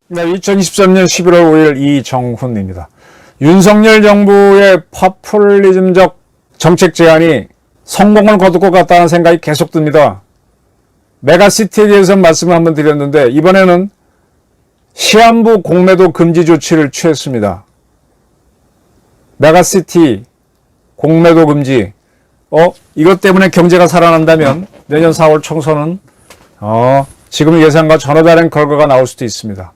네, 2023년 11월 5일 이정훈입니다. 윤석열 정부의 포퓰리즘적 정책 제안이 성공을 거둘 것 같다는 생각이 계속 듭니다. 메가시티에 대해서 말씀을 한번 드렸는데 이번에는 시한부 공매도 금지 조치를 취했습니다. 메가시티 공매도 금지. 이것 때문에 경제가 살아난다면 내년 4월 총선은 지금 예상과 전혀 다른 결과가 나올 수도 있습니다.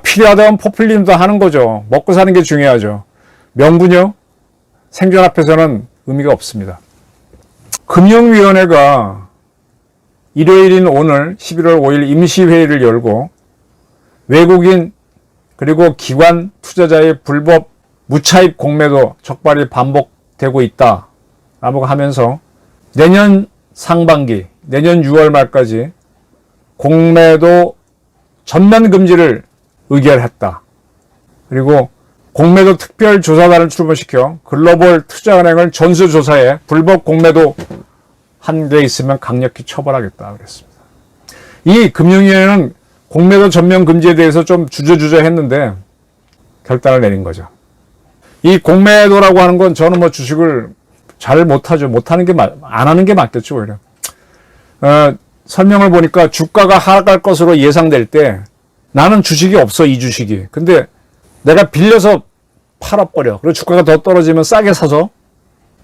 필요하다면 포퓰리즘도 하는 거죠. 먹고 사는 게 중요하죠. 명분요? 생존 앞에서는 의미가 없습니다. 금융위원회가 일요일인 오늘 11월 5일 임시회의를 열고 외국인 그리고 기관 투자자의 불법 무차입 공매도 적발이 반복되고 있다라고 하면서 내년 상반기, 내년 6월 말까지 공매도 전면 금지를 의결했다. 그리고 공매도 특별조사단을 출범시켜 글로벌 투자은행을 전수조사해 불법 공매도 한 데 있으면 강력히 처벌하겠다 그랬습니다. 이 금융위원회는 공매도 전면 금지에 대해서 좀 주저했는데 결단을 내린 거죠. 이 공매도라고 하는 건 저는 주식을 잘 못하죠. 안 하는 게 맞겠죠, 오히려. 설명을 보니까 주가가 하락할 것으로 예상될 때 나는 주식이 없어, 이 주식이. 근데 내가 빌려서 팔아버려. 그리고 주가가 더 떨어지면 싸게 사서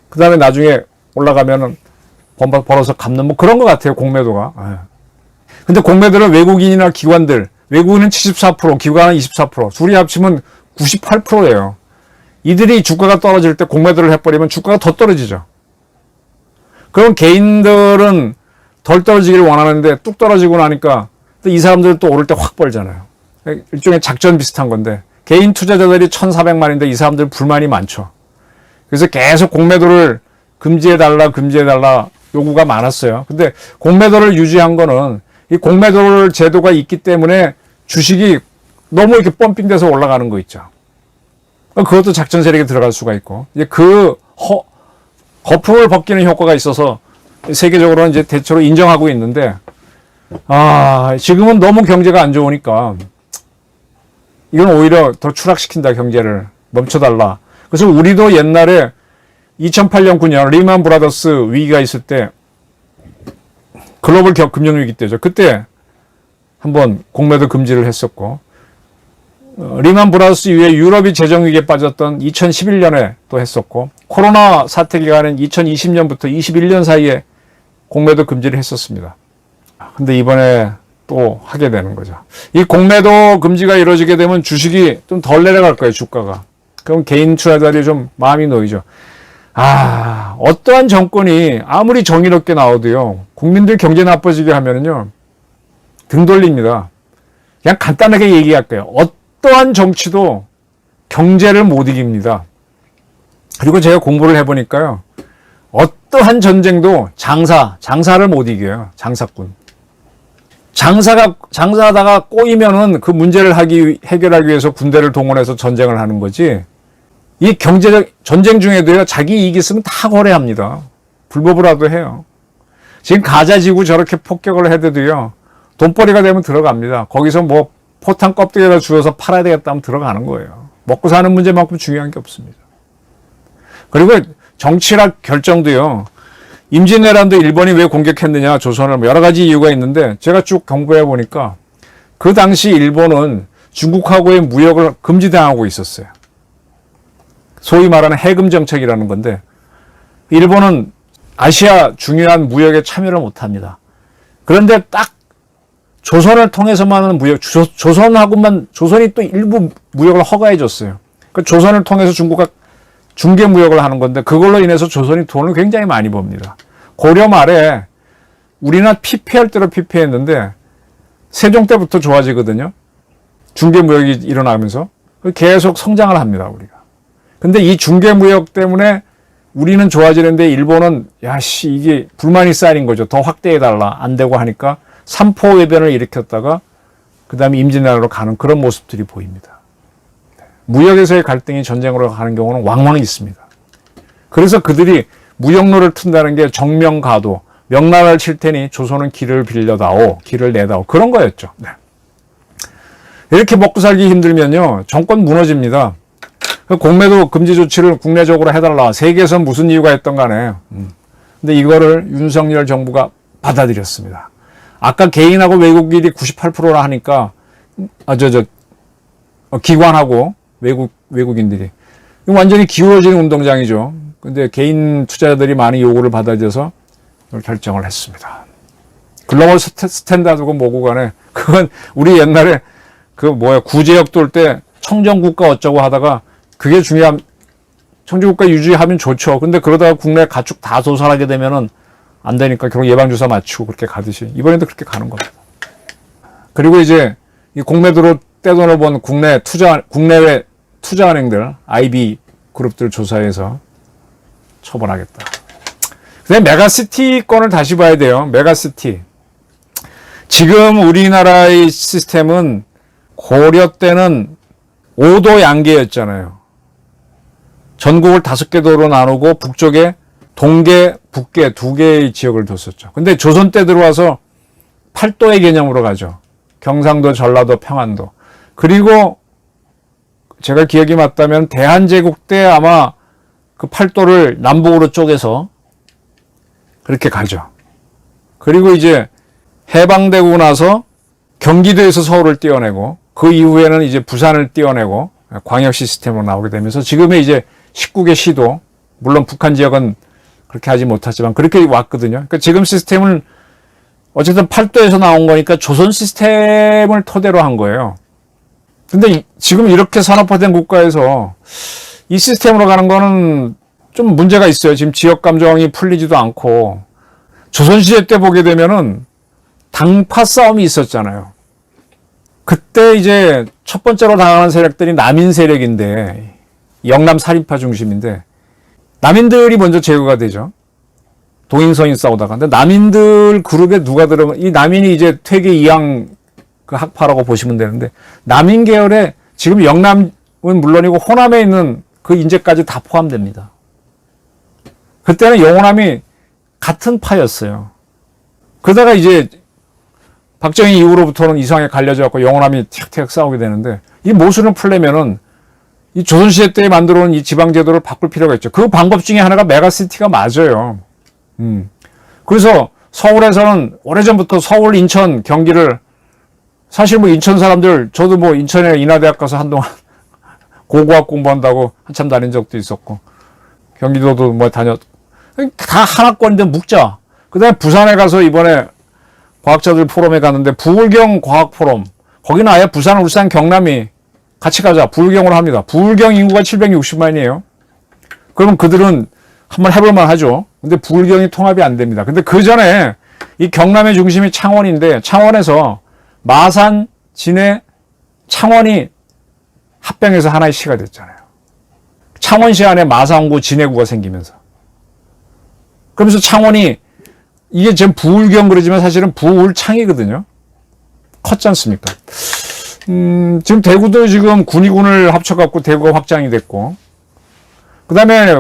그 다음에 나중에 올라가면은 벌어서 갚는 그런 것 같아요, 공매도가. 근데 공매도는 외국인이나 기관들, 외국인은 74%, 기관은 24%, 둘이 합치면 98%예요. 이들이 주가가 떨어질 때 공매도를 해버리면 주가가 더 떨어지죠. 그럼 개인들은 덜 떨어지기를 원하는데 뚝 떨어지고 나니까 또 이 사람들은 또 오를 때 확 벌잖아요. 일종의 작전 비슷한 건데 개인 투자자들이 1,400만인데 이 사람들 불만이 많죠. 그래서 계속 공매도를 금지해달라 요구가 많았어요. 근데 공매도를 유지한 거는 이 공매도 제도가 있기 때문에 주식이 너무 이렇게 펌핑돼서 올라가는 거 있죠. 그것도 작전 세력에 들어갈 수가 있고 이제 거품을 벗기는 효과가 있어서 세계적으로 이제 대체로 인정하고 있는데 지금은 너무 경제가 안 좋으니까 이건 오히려 더 추락시킨다, 경제를. 멈춰달라. 그래서 우리도 옛날에 2008년, 9년 리만 브라더스 위기가 있을 때 글로벌 금융위기 때죠. 그때 한번 공매도 금지를 했었고 리만 브라더스 이후에 유럽이 재정위기에 빠졌던 2011년에 또 했었고 코로나 사태 기간인 2020년부터 21년 사이에 공매도 금지를 했었습니다. 근데 이번에 또 하게 되는 거죠. 이 공매도 금지가 이루어지게 되면 주식이 좀 덜 내려갈 거예요, 주가가. 그럼 개인 투자자들이 좀 마음이 놓이죠. 어떠한 정권이 아무리 정의롭게 나오도요, 국민들 경제 나빠지게 하면은요, 등 돌립니다. 그냥 간단하게 얘기할게요. 어떠한 정치도 경제를 못 이깁니다. 그리고 제가 공부를 해보니까요, 어떠한 전쟁도 장사를 못 이겨요. 장사꾼. 장사하다가 꼬이면은 그 문제를 해결하기 위해서 군대를 동원해서 전쟁을 하는 거지. 이 경제적 전쟁 중에도요, 자기 이익 있으면 다 거래합니다. 불법으로라도 해요. 지금 가자지구 저렇게 폭격을 해도요, 돈벌이가 되면 들어갑니다. 거기서 포탄 껍데기에다 주워서 팔아야 되겠다 하면 들어가는 거예요. 먹고 사는 문제만큼 중요한 게 없습니다. 그리고 정치락 결정도요, 임진왜란도 일본이 왜 공격했느냐, 조선을 여러 가지 이유가 있는데 제가 쭉 공부해 보니까 그 당시 일본은 중국하고의 무역을 금지당하고 있었어요. 소위 말하는 해금 정책이라는 건데 일본은 아시아 중요한 무역에 참여를 못합니다. 그런데 딱 조선을 통해서만 하는 무역, 조선이 또 일부 무역을 허가해 줬어요. 그 조선을 통해서 중국과 중개 무역을 하는 건데 그걸로 인해서 조선이 돈을 굉장히 많이 법니다. 고려 말에 우리나라 피폐할 대로 피폐했는데 세종 때부터 좋아지거든요. 중개 무역이 일어나면서 계속 성장을 합니다, 우리가. 근데 이 중개 무역 때문에 우리는 좋아지는데 일본은 이게 불만이 쌓인 거죠. 더 확대해달라, 안 되고 하니까 삼포외변을 일으켰다가 그 다음에 임진왜란으로 가는 그런 모습들이 보입니다. 무역에서의 갈등이 전쟁으로 가는 경우는 왕왕 있습니다. 그래서 그들이 무역로를 튼다는 게 정명가도, 명나라를 칠 테니 조선은 길을 빌려다오, 길을 내다오, 그런 거였죠. 네. 이렇게 먹고 살기 힘들면요, 정권 무너집니다. 공매도 금지 조치를 국내적으로 해달라. 세계에서 무슨 이유가 있던 간에. 근데 이거를 윤석열 정부가 받아들였습니다. 아까 개인하고 외국인이 98%라 하니까, 기관하고 외국인들이. 완전히 기울어지는 운동장이죠. 근데 개인 투자자들이 많이 요구를 받아들여서 이걸 결정을 했습니다. 글로벌 스탠다드고 뭐고 간에, 그건 우리 옛날에 구제역 돌 때 청정국가 어쩌고 하다가 그게 중요한, 청정국가 유지하면 좋죠. 근데 그러다가 국내 가축 다 소살하게 되면은 안 되니까 결국 예방주사 맞추고 그렇게 가듯이 이번에도 그렇게 가는 겁니다. 그리고 이제 이 공매도로 떼돈을 번 국내외 투자은행들, IB 그룹들 조사해서 처벌하겠다. 그다음에 메가시티 건을 다시 봐야 돼요. 메가시티. 지금 우리나라의 시스템은 고려 때는 5도 양계였잖아요. 전국을 5개 도로 나누고 북쪽에 동계, 북계 2개의 지역을 뒀었죠. 근데 조선 때 들어와서 8도의 개념으로 가죠. 경상도, 전라도, 평안도. 그리고 제가 기억이 맞다면 대한제국 때 아마 그 8도를 남북으로 쪼개서 그렇게 가죠. 그리고 이제 해방되고 나서 경기도에서 서울을 떼어내고 그 이후에는 이제 부산을 떼어내고 광역 시스템으로 나오게 되면서 지금의 이제 19개 시도, 물론 북한 지역은 그렇게 하지 못하지만 그렇게 왔거든요. 그러니까 지금 시스템은 어쨌든 8도에서 나온 거니까 조선 시스템을 토대로 한 거예요. 근데 지금 이렇게 산업화된 국가에서 이 시스템으로 가는 거는 좀 문제가 있어요. 지금 지역 감정이 풀리지도 않고, 조선시대 때 보게 되면은 당파 싸움이 있었잖아요. 그때 이제 첫 번째로 당하는 세력들이 남인 세력인데, 영남 살인파 중심인데, 남인들이 먼저 제거가 되죠. 동인서인 싸우다가. 근데 남인들 그룹에 누가 들어가면, 이 남인이 이제 퇴계 이항 그 학파라고 보시면 되는데, 남인 계열에 지금 영남은 물론이고 호남에 있는 그 인재까지 다 포함됩니다. 그때는 영호남이 같은 파였어요. 그러다가 이제 박정희 이후로부터는 이상하게 갈려져 갖고 영호남이 틱틱 싸우게 되는데, 이 모순을 풀려면은 이 조선시대 때 만들어 놓은 이 지방제도를 바꿀 필요가 있죠. 그 방법 중에 하나가 메가시티가 맞아요. 그래서 서울에서는 오래전부터 서울, 인천, 경기를, 사실 뭐 인천 사람들, 저도 뭐 인천에 인하대학 가서 한동안 고고학 공부한다고 한참 다닌 적도 있었고, 경기도도 뭐 다 하나권인데 묵자. 그 다음에 부산에 가서 이번에 과학자들 포럼에 갔는데, 부울경 과학 포럼, 거기는 아예 부산, 울산, 경남이 같이 가자. 부울경으로 합니다. 부울경 인구가 760만이에요. 그러면 그들은 한번 해볼만 하죠. 근데 부울경이 통합이 안 됩니다. 근데 그 전에 이 경남의 중심이 창원인데, 창원에서 마산, 진해, 창원이 합병해서 하나의 시가 됐잖아요. 창원시 안에 마산구, 진해구가 생기면서. 그러면서 창원이, 이게 지금 부울경 그러지만 사실은 부울창이거든요. 컸지 않습니까? 지금 대구도 지금 군위군을 합쳐갖고 대구가 확장이 됐고, 그 다음에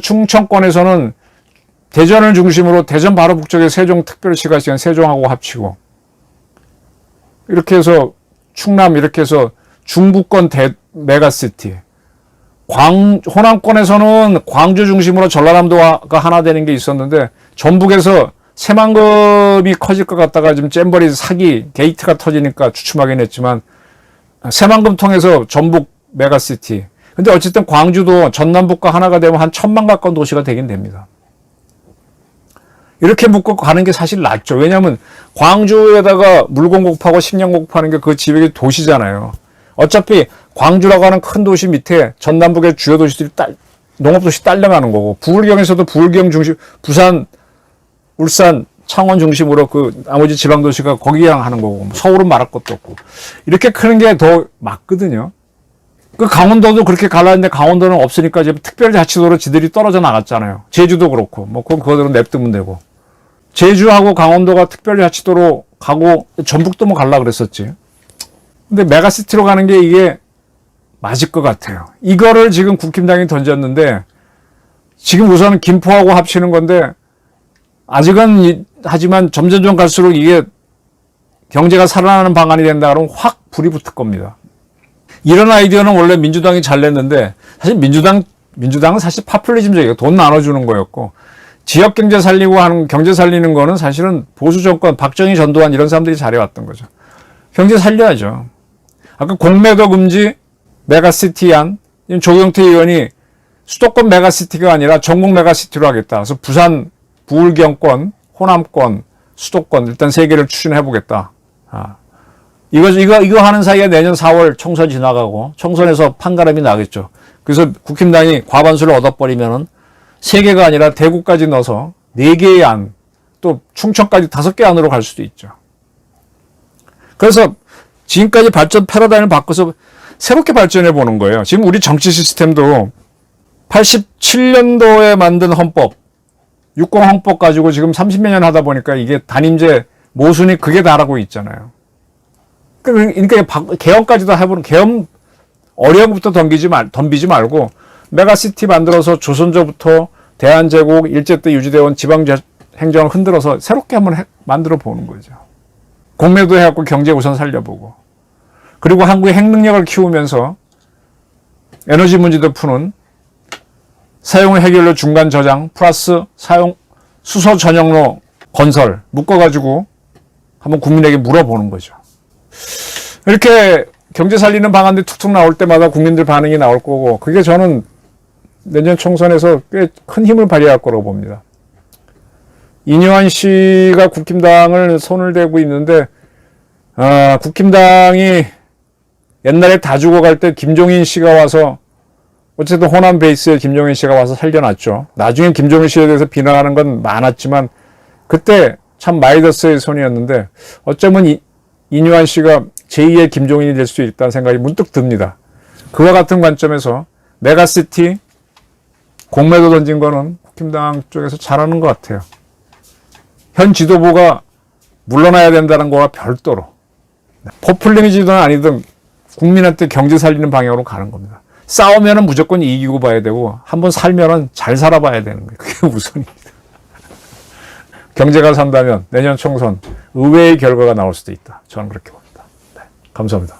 충청권에서는 대전을 중심으로 대전 바로 북쪽에 세종특별시가 지금 세종하고 합치고, 이렇게 해서 충남, 이렇게 해서 중부권 메가시티. 호남권에서는 광주 중심으로 전라남도가 하나 되는 게 있었는데, 전북에서 새만금이 커질 것 같다가 지금 잼버리 사기 게이트가 터지니까 주춤하긴 했지만, 새만금 통해서 전북 메가시티. 근데 어쨌든 광주도 전남북과 하나가 되면 한 1000만 가까운 도시가 되긴 됩니다. 이렇게 묶고 가는 게 사실 낫죠. 왜냐하면 광주에다가 물건 공급하고 식량 공급하는 게 그 지역의 도시잖아요. 어차피 광주라고 하는 큰 도시 밑에 전남북의 주요 도시들이 농업도시 딸려가는 거고, 부울경에서도 부울경 중심, 부산, 울산, 창원 중심으로 그 나머지 지방도시가 거기랑 하는 거고, 서울은 말할 것도 없고, 이렇게 크는 게 더 맞거든요. 그 강원도도 그렇게 갈라는데 강원도는 없으니까 이제 특별자치도로 지들이 떨어져 나갔잖아요. 제주도 그렇고, 뭐 그건 그거대로 냅두면 되고, 제주하고 강원도가 특별자치도로 가고 전북도 뭐 갈라 그랬었지. 근데 메가시티로 가는 게 이게 맞을 것 같아요. 이거를 지금 국힘당이 던졌는데 지금 우선은 김포하고 합치는 건데 아직은 하지만 점점 갈수록 이게 경제가 살아나는 방안이 된다 그러면 확 불이 붙을 겁니다. 이런 아이디어는 원래 민주당이 잘 냈는데 사실 민주당은 사실 파퓰리즘적이에요. 돈 나눠주는 거였고 지역 경제 살리고 하는 경제 살리는 거는 사실은 보수 정권 박정희 전두환 이런 사람들이 잘해왔던 거죠. 경제 살려야죠. 아까 공매도 금지 메가시티안 조경태 의원이 수도권 메가시티가 아니라 전국 메가시티로 하겠다. 그래서 부산, 부울경권, 호남권, 수도권 일단 세 개를 추진해 보겠다. 이거 하는 사이에 내년 4월 총선 지나가고 총선에서 판가름이 나겠죠. 그래서 국힘당이 과반수를 얻어버리면은 3개가 아니라 대구까지 넣어서 4개의 안, 또 충청까지 5개 안으로 갈 수도 있죠. 그래서 지금까지 발전 패러다임을 바꿔서 새롭게 발전해 보는 거예요. 지금 우리 정치 시스템도 87년도에 만든 헌법, 60 헌법 가지고 지금 30몇 년 하다 보니까 이게 단임제 모순이 그게 다라고 있잖아요. 그러니까 개헌까지도 해보는, 개헌 어려운 것부터 덤비지 말고 메가시티 만들어서 조선조부터 대한제국 일제 때 유지되어온 지방행정을 흔들어서 새롭게 한번 만들어 보는 거죠. 공매도 해갖고 경제 우선 살려보고, 그리고 한국의 핵능력을 키우면서 에너지 문제도 푸는 사용 해결료 중간 저장 플러스 수소 전용로 건설 묶어가지고 한번 국민에게 물어보는 거죠. 이렇게 경제 살리는 방안들이 툭툭 나올 때마다 국민들 반응이 나올 거고, 그게 저는 내년 총선에서 꽤 큰 힘을 발휘할 거라고 봅니다. 이뇨한 씨가 국힘당을 손을 대고 있는데, 국힘당이 옛날에 다 죽어갈 때 김종인 씨가 와서, 어쨌든 호남 베이스에 김종인 씨가 와서 살려놨죠. 나중에 김종인 씨에 대해서 비난하는 건 많았지만 그때 참 마이더스의 손이었는데 어쩌면 이뇨한 씨가 제2의 김종인이 될 수 있다는 생각이 문득 듭니다. 그와 같은 관점에서 메가시티 공매도 던진 거는 국힘당 쪽에서 잘하는 것 같아요. 현 지도부가 물러나야 된다는 거와 별도로 포퓰리즘이든 아니든 국민한테 경제 살리는 방향으로 가는 겁니다. 싸우면은 무조건 이기고 봐야 되고 한번 살면은 잘 살아봐야 되는 거예요. 그게 우선입니다. 경제가 산다면 내년 총선 의외의 결과가 나올 수도 있다. 저는 그렇게 봅니다. 네, 감사합니다.